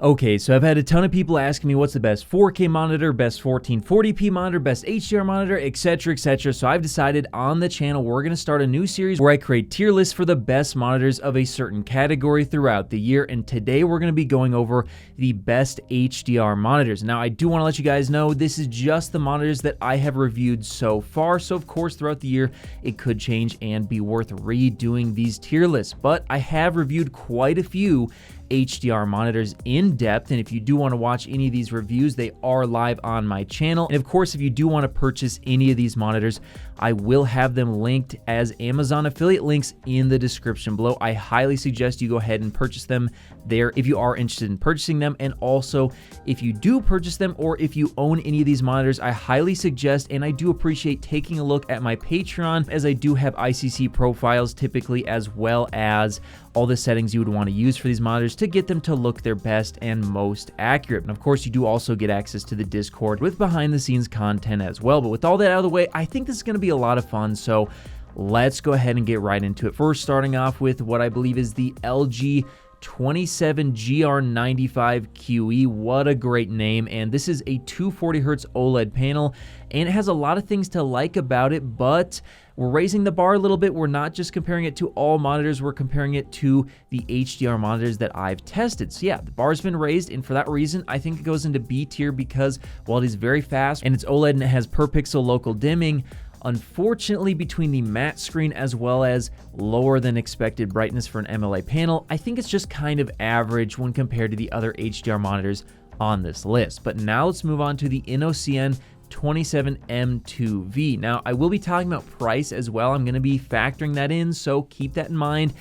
Okay, so I've had a ton of people asking me what's the best 4K monitor, best 1440p monitor, best HDR monitor, etc, etc. So I've decided on the channel we're going to start a new series where I create tier lists for the best monitors of a certain category throughout the year. And today we're going to be going over the best HDR monitors. Now I do want to let you guys know this is just the monitors that I have reviewed so far. So of course throughout the year it could change and be worth redoing these tier lists. But I have reviewed quite a few HDR monitors in depth, and if you do want to watch any of these reviews, they are live on my channel. And of course, if you do want to purchase any of these monitors, I will have them linked as Amazon affiliate links in the description below. I highly suggest you go ahead and purchase them there if you are interested in purchasing them. And also, if you do purchase them or if you own any of these monitors, I highly suggest and I do appreciate taking a look at my Patreon, as I do have ICC profiles typically, as well as all the settings you would want to use for these monitors to get them to look their best and most accurate. And of course, you do also get access to the Discord with behind the scenes content as well. But with all that out of the way, I think this is going to be a lot of fun. So let's go ahead and get right into it. First, starting off with what I believe is the LG 27GR95QE. What a great name. And this is a 240Hz OLED panel, and it has a lot of things to like about it, but we're raising the bar a little bit. We're not just comparing it to all monitors, we're comparing it to the HDR monitors that I've tested. So yeah, the bar's been raised, and for that reason, I think it goes into B tier because while it is very fast and it's OLED and it has per pixel local dimming, unfortunately, between the matte screen as well as lower than expected brightness for an MLA panel, I think it's just kind of average when compared to the other HDR monitors on this list. But now let's move on to the INNOCN 27M2V. Now, I will be talking about price as well. I'm going to be factoring that in, so keep that in mind.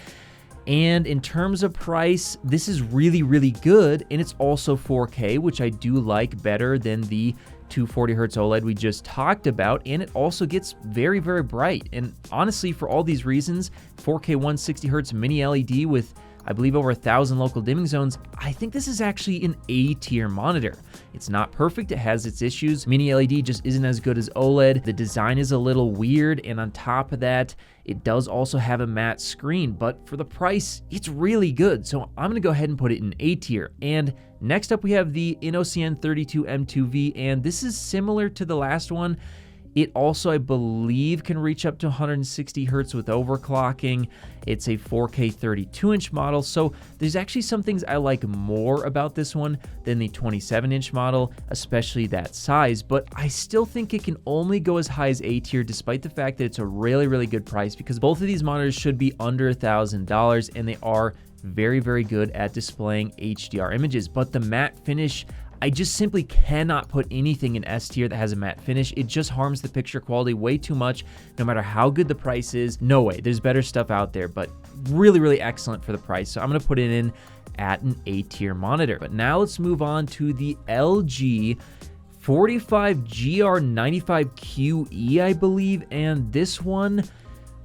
And in terms of price, this is really, really good, and it's also 4K, which I do like better than the 240Hz OLED we just talked about, and it also gets very, very bright. And honestly, for all these reasons, 4K 160Hz mini LED with, I believe, over 1,000 local dimming zones, I think this is actually an A tier monitor. It's not perfect, it has its issues. Mini LED just isn't as good as OLED. The design is a little weird, and on top of that, it does also have a matte screen, but for the price, it's really good. So I'm gonna go ahead and put it in A tier. And next up, we have the INNOCN 32M2V, and this is similar to the last one. It also, I believe, can reach up to 160 Hz with overclocking. It's a 4K 32-inch model, so there's actually some things I like more about this one than the 27-inch model, especially that size, but I still think it can only go as high as A tier, despite the fact that it's a really, really good price, because both of these monitors should be under $1,000, and they are very, very good at displaying HDR images. But the matte finish, I just simply cannot put anything in S tier that has a matte finish. It just harms the picture quality way too much, no matter how good the price is. No way, there's better stuff out there, but really, really excellent for the price. So I'm gonna put it in at an A tier monitor. But now let's move on to the LG 45GR95QE, I believe. And this one,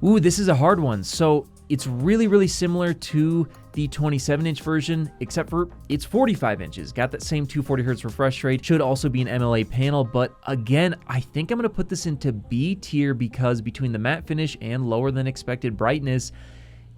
ooh, this is a hard one. So it's really, really similar to the 27-inch version, except for it's 45 inches. Got that same 240Hz refresh rate. Should also be an MLA panel, but again, I think I'm gonna put this into B tier because between the matte finish and lower than expected brightness,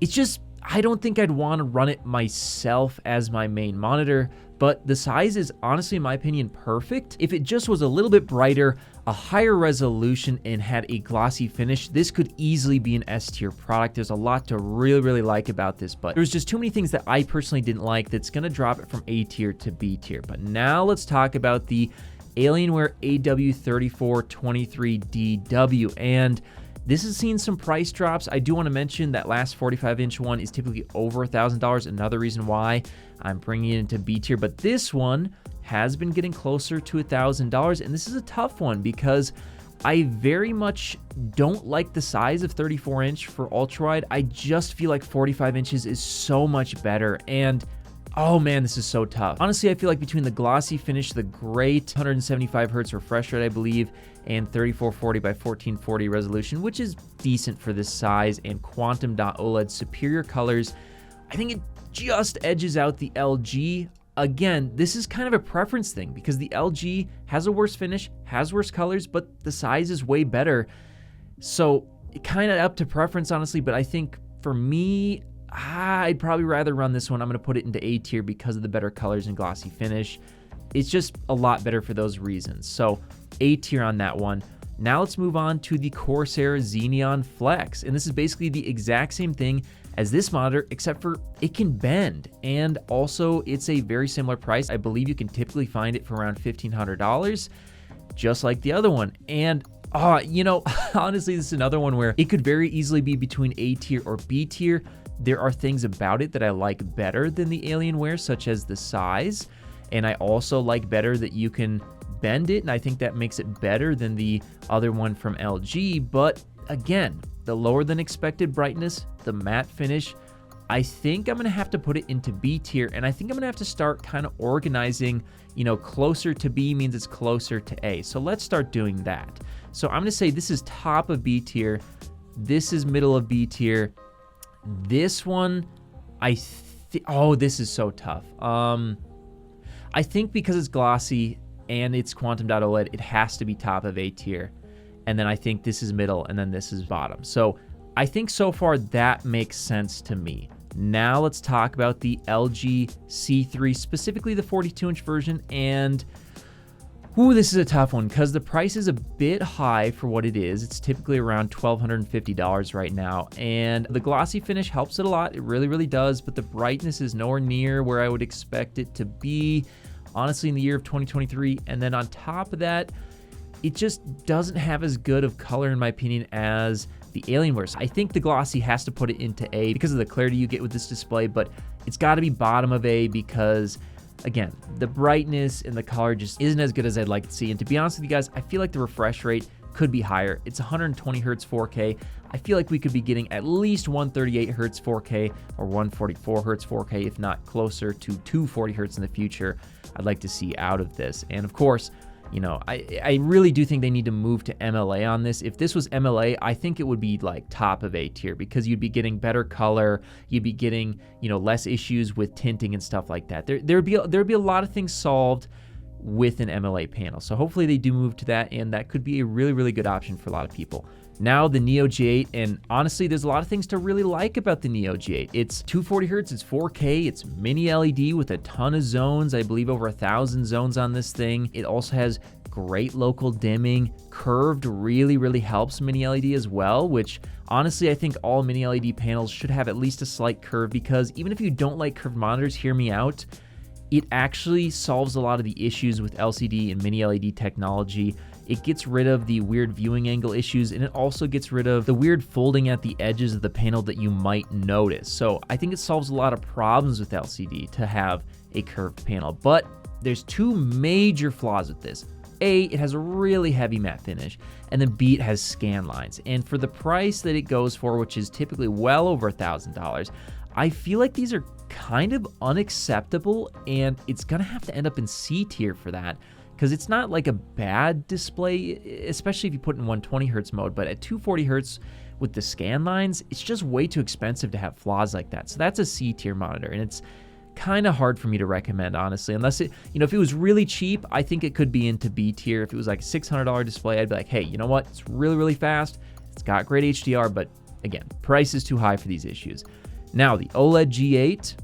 it's just, I don't think I'd want to run it myself as my main monitor, but the size is honestly, in my opinion, perfect. If it just was a little bit brighter, a higher resolution, and had a glossy finish, this could easily be an S tier product. There's a lot to really, really like about this, but there's just too many things that I personally didn't like that's gonna drop it from A tier to B tier. But now let's talk about the Alienware AW3423DW, and this has seen some price drops. I do want to mention that last 45-inch one is typically over $1,000. Another reason why I'm bringing it into B tier, but this one has been getting closer to $1,000, and this is a tough one because I very much don't like the size of 34-inch for ultrawide. I just feel like 45 inches is so much better, and oh man, this is so tough. Honestly, I feel like between the glossy finish, the great 175 Hz refresh rate, I believe, and 3440 by 1440 resolution, which is decent for this size, and Quantum Dot OLED superior colors, I think it just edges out the LG. Again, this is kind of a preference thing because the LG has a worse finish, has worse colors, but the size is way better. So kind of up to preference, honestly, but I think for me, I'd probably rather run this one. I'm going to put it into A tier because of the better colors and glossy finish. It's just a lot better for those reasons. So A tier on that one. Now let's move on to the Corsair Xeneon Flex. And this is basically the exact same thing as this monitor, except for it can bend. And also it's a very similar price. I believe you can typically find it for around $1,500, just like the other one. And you know, honestly, this is another one where it could very easily be between A tier or B tier. There are things about it that I like better than the Alienware, such as the size. And I also like better that you can bend it, and I think that makes it better than the other one from LG. But again, the lower than expected brightness, the matte finish, I think I'm gonna have to put it into B tier, and I think I'm gonna have to start kind of organizing, you know, closer to B means it's closer to A. So let's start doing that. So I'm gonna say this is top of B tier, this is middle of B tier, this one, oh, this is so tough. I think because it's glossy and it's quantum.OLED, it has to be top of A tier. And then I think this is middle, and then this is bottom. So I think so far that makes sense to me. Now let's talk about the LG C3, specifically the 42-inch version. And this is a tough one because the price is a bit high for what it is. It's typically around $1,250 right now. And the glossy finish helps it a lot. It really, really does. But the brightness is nowhere near where I would expect it to be, honestly, in the year of 2023. And then on top of that, it just doesn't have as good of color, in my opinion, as the Alienware. So I think the glossy has to put it into A because of the clarity you get with this display, but it's got to be bottom of A because, again, the brightness and the color just isn't as good as I'd like to see. And to be honest with you guys, I feel like the refresh rate could be higher. It's 120 Hertz 4K. I feel like we could be getting at least 138 Hertz 4K or 144 Hertz 4K, if not closer to 240 Hertz in the future. I'd like to see out of this. And of course, you know, I really do think they need to move to MLA on this. If this was MLA, I think it would be like top of A tier because you'd be getting better color, you'd be getting, you know, less issues with tinting and stuff like that. There'd be a lot of things solved with an MLA panel. So hopefully they do move to that, and that could be a really, really good option for a lot of people. Now the Neo G8, and honestly, there's a lot of things to really like about the Neo G8. It's 240 Hertz, it's 4K, it's mini LED with a ton of zones. I believe over 1,000 zones on this thing. It also has great local dimming. Curved really, really helps mini LED as well, which honestly, I think all mini LED panels should have at least a slight curve, because even if you don't like curved monitors, hear me out, it actually solves a lot of the issues with LCD and mini LED technology. It gets rid of the weird viewing angle issues, and it also gets rid of the weird folding at the edges of the panel that you might notice. So I think it solves a lot of problems with LCD to have a curved panel, but there's two major flaws with this. A, it has a really heavy matte finish, and then B, it has scan lines. And for the price that it goes for, which is typically well over $1,000, I feel like these are kind of unacceptable, and it's gonna have to end up in C tier for that, because it's not like a bad display, especially if you put it in 120 Hertz mode, but at 240 Hertz with the scan lines, it's just way too expensive to have flaws like that. So that's a C tier monitor, and it's kind of hard for me to recommend, honestly, unless it, you know, if it was really cheap, I think it could be into B tier. If it was like a $600 display, I'd be like, hey, you know what? It's really, really fast. It's got great HDR, but again, price is too high for these issues. Now, the OLED G8,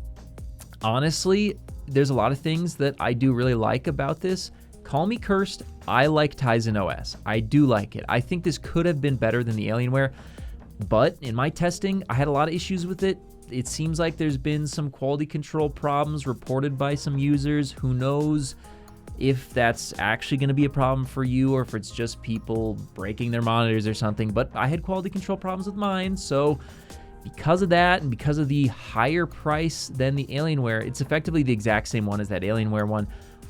honestly, there's a lot of things that I do really like about this. Call me cursed, I like Tizen OS. I do like it. I think this could have been better than the Alienware, but in my testing, I had a lot of issues with it. It seems like there's been some quality control problems reported by some users. Who knows if that's actually going to be a problem for you, or if it's just people breaking their monitors or something, but I had quality control problems with mine, so because of that, and because of the higher price than the Alienware, it's effectively the exact same one as that Alienware one.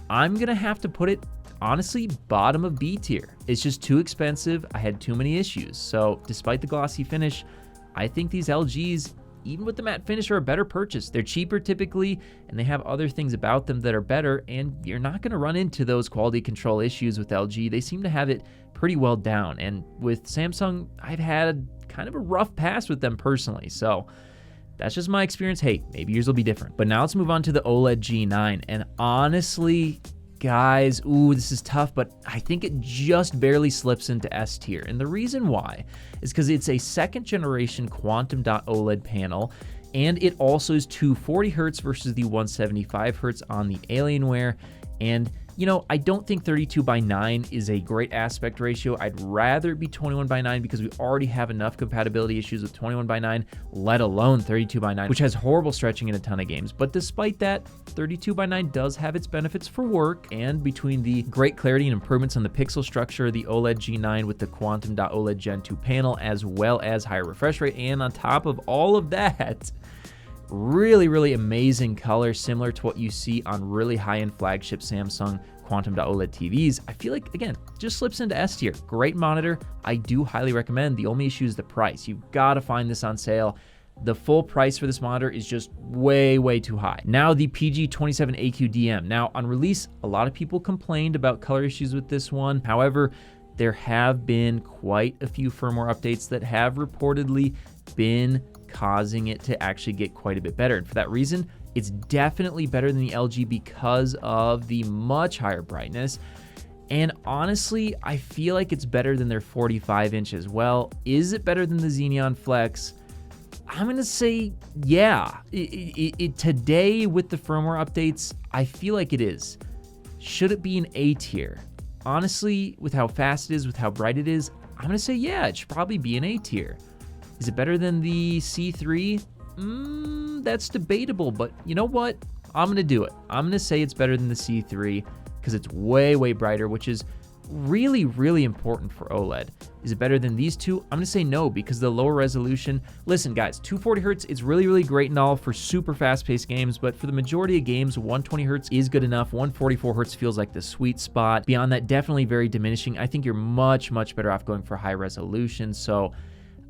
I'm gonna have to put it, honestly, bottom of B tier. It's just too expensive. I had too many issues. So despite the glossy finish, I think these LGs, even with the matte finish, are a better purchase. They're cheaper typically, and they have other things about them that are better, and you're not gonna run into those quality control issues with LG. They seem to have it pretty well down. And with Samsung, I've had kind of a rough pass with them personally. So that's just my experience. Hey, maybe yours will be different. But now let's move on to the OLED G9. And honestly, guys, this is tough, but I think it just barely slips into S tier. And the reason why is because it's a second generation quantum.OLED panel. And it also is 240 hertz versus the 175 hertz on the Alienware. And you know, I don't think 32:9 is a great aspect ratio. I'd rather it be 21:9 because we already have enough compatibility issues with 21:9, let alone 32:9, which has horrible stretching in a ton of games. But despite that, 32:9 does have its benefits for work, and between the great clarity and improvements on the pixel structure, the OLED G9 with the Quantum.OLED Gen 2 panel, as well as higher refresh rate, and on top of all of that, really amazing color, similar to what you see on really high-end flagship Samsung Quantum.OLED TVs. I feel like, again, just slips into S tier. Great monitor. I do highly recommend. The only issue is the price. You've got to find this on sale. The full price for this monitor is just way too high. Now, the PG27AQDM. Now, on release, a lot of people complained about color issues with this one. However, there have been quite a few firmware updates that have reportedly been causing it to actually get quite a bit better. And for that reason, it's definitely better than the LG because of the much higher brightness. And honestly, I feel like it's better than their 45-inch as well. Is it better than the Xeneon Flex? I'm going to say, yeah. Today, with the firmware updates, I feel like it is. Should it be an A tier? Honestly, with how fast it is, with how bright it is, I'm going to say, yeah, it should probably be an A tier. Is it better than the C3? That's debatable, but you know what? I'm going to do it. I'm going to say it's better than the C3 because it's way brighter, which is really important for OLED. Is it better than these two? I'm going to say no because the lower resolution. Listen, guys, 240 hertz is really great and all for super fast-paced games, but for the majority of games, 120 hertz is good enough. 144 hertz feels like the sweet spot. Beyond that, definitely very diminishing. I think you're much better off going for high resolution. So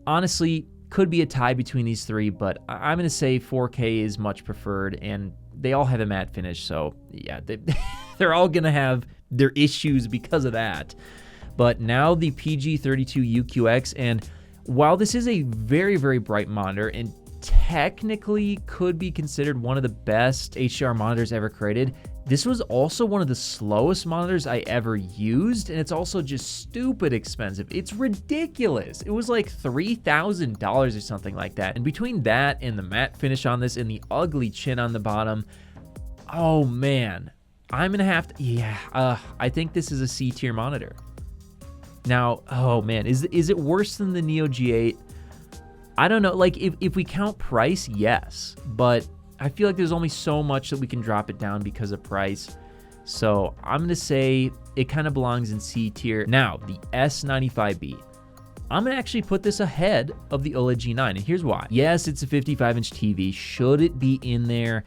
honestly, could be a tie between these three, but I'm going to say 4K is much preferred, and they all have a matte finish, so yeah, they're all going to have their issues because of that. But now the PG32UQX, and while this is a very bright monitor and technically could be considered one of the best HDR monitors ever created, this was also one of the slowest monitors I ever used, and it's also just stupid expensive. It's ridiculous. It was like $3,000 or something like that. And between that and the matte finish on this and the ugly chin on the bottom, oh man, I'm gonna have to, I think this is a C tier monitor. Now, oh man, is it worse than the Neo G8? I don't know, like if we count price, yes, but I feel like there's only so much that we can drop it down because of price. So I'm going to say it kind of belongs in C tier. Now, the S95B. I'm going to actually put this ahead of the OLED G9, and here's why. Yes, it's a 55-inch TV. Should it be in there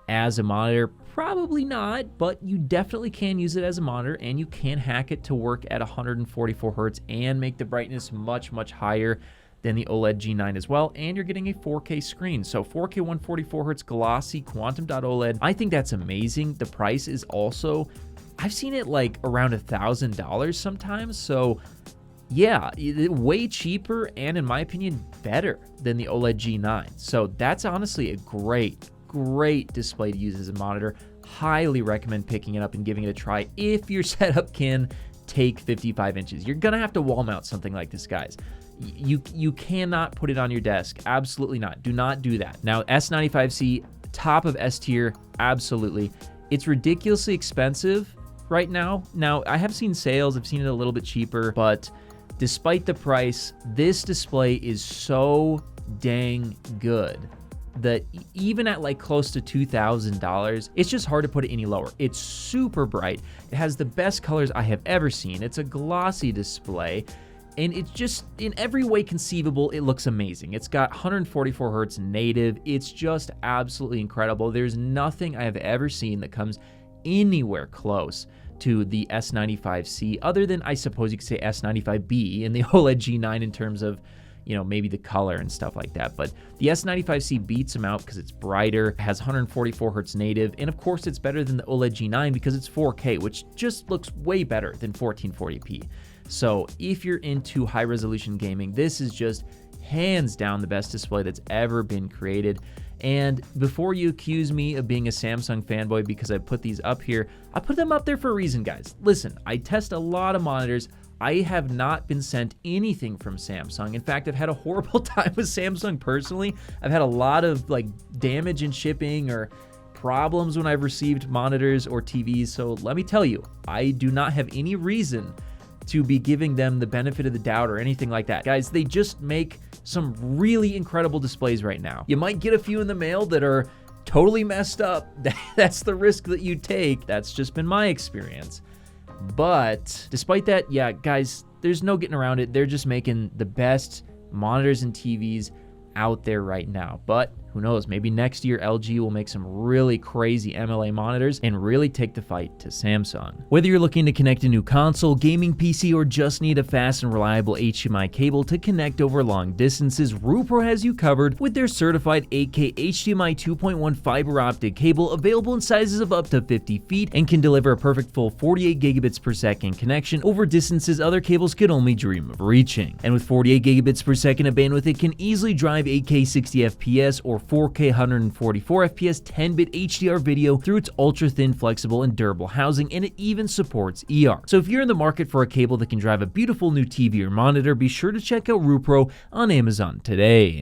as a monitor? Probably not, but you definitely can use it as a monitor, and you can hack it to work at 144 hertz and make the brightness much higher than the OLED G9 as well, and you're getting a 4K screen. So 4K 144 hertz glossy Quantum.OLED. I think that's amazing. The price is also, I've seen it like around $1,000 sometimes. So yeah, way cheaper and in my opinion, better than the OLED G9. So that's honestly a great display to use as a monitor. Highly recommend picking it up and giving it a try if your setup can take 55 inches. You're gonna have to wall mount something like this, guys. You cannot put it on your desk. Absolutely not. Do not do that. Now, S95C, top of S tier, absolutely. It's ridiculously expensive right now. Now, I have seen sales. I've seen it a little bit cheaper, but despite the price, this display is so dang good that even at like close to $2,000, it's just hard to put it any lower. It's super bright. It has the best colors I have ever seen. It's a glossy display. And it's just, in every way conceivable, it looks amazing. It's got 144 hertz native. It's just absolutely incredible. There's nothing I have ever seen that comes anywhere close to the S95C, other than, I suppose you could say S95B and the OLED G9 in terms of, you know, maybe the color and stuff like that. But the S95C beats them out because it's brighter, has 144 hertz native, and of course it's better than the OLED G9 because it's 4K, which just looks way better than 1440p. So if you're into high resolution gaming, this is just hands down the best display that's ever been created. And before you accuse me of being a Samsung fanboy because I put these up here, I put them up there for a reason, guys. Listen, I test a lot of monitors. I have not been sent anything from Samsung. In fact, I've had a horrible time with Samsung personally. I've had a lot of like damage in shipping or problems when I've received monitors or TVs. So let me tell you, I do not have any reason to be giving them the benefit of the doubt or anything like that. Guys, they just make some really incredible displays right now. You might get a few in the mail that are totally messed up. That's the risk that you take. That's just been my experience. But despite that, yeah, guys, there's no getting around it. They're just making the best monitors and TVs out there right now. But who knows, maybe next year LG will make some really crazy MLA monitors and really take the fight to Samsung. Whether you're looking to connect a new console, gaming PC, or just need a fast and reliable HDMI cable to connect over long distances, Rupro has you covered with their certified 8K HDMI 2.1 fiber optic cable, available in sizes of up to 50 feet and can deliver a perfect full 48 gigabits per second connection over distances other cables could only dream of reaching. And with 48 gigabits per second of bandwidth, it can easily drive 8K 60 FPS or 4K 144 FPS 10-bit HDR video through its ultra-thin, flexible, and durable housing, and it even supports ER. So if you're in the market for a cable that can drive a beautiful new TV or monitor, be sure to check out Rupro on Amazon today.